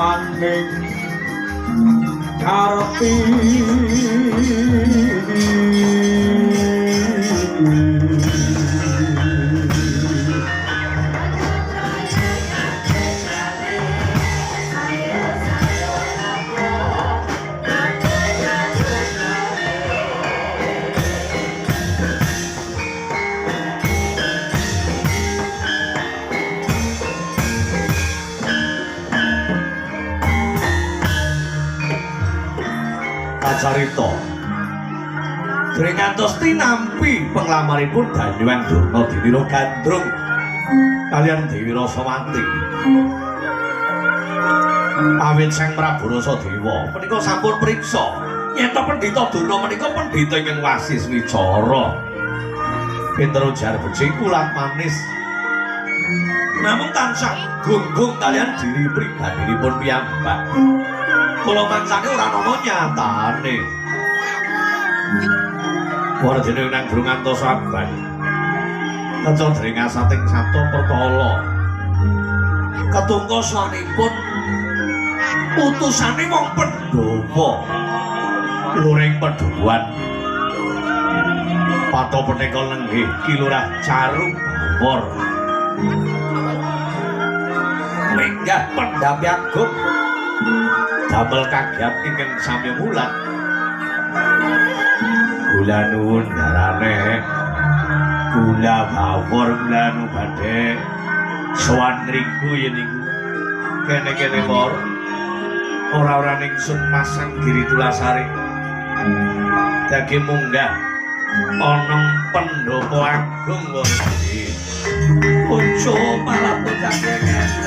maning arti carita dereng ngantos tinampi penglamaripun Danyuwang Durna Diwira Gandrung kaliyan Dewi Rasawanti awit Sang Prabu Rasadewa menika sampun priksa yen to Pendhita Durna menika pendhita ingkang wasis wicara pinter ujar becik ulang manis namun tansah gunggung kaliyan diri pribadinipun piyambak. Kula mangsane ora ana nyatane. Wardene nang durung ngantos saban. Kaca dering asating Sabta Pertala. Ketungkosanipun utusane wong Pandhawa. Luring Pedhuwan. Pato Peneka lenggih Kilurah Caruk Bawor. Minggah Pendhapi Agung. Damel kagiat ingkang sami mulat kula nuwun darane kula bawor kula nu badhe sowan riku yen niku kene-kene mor ora-ora ningsun pasang Giri Tulasari dadi munggah ana Pendhapa Agung wonten ojo malah bocah kene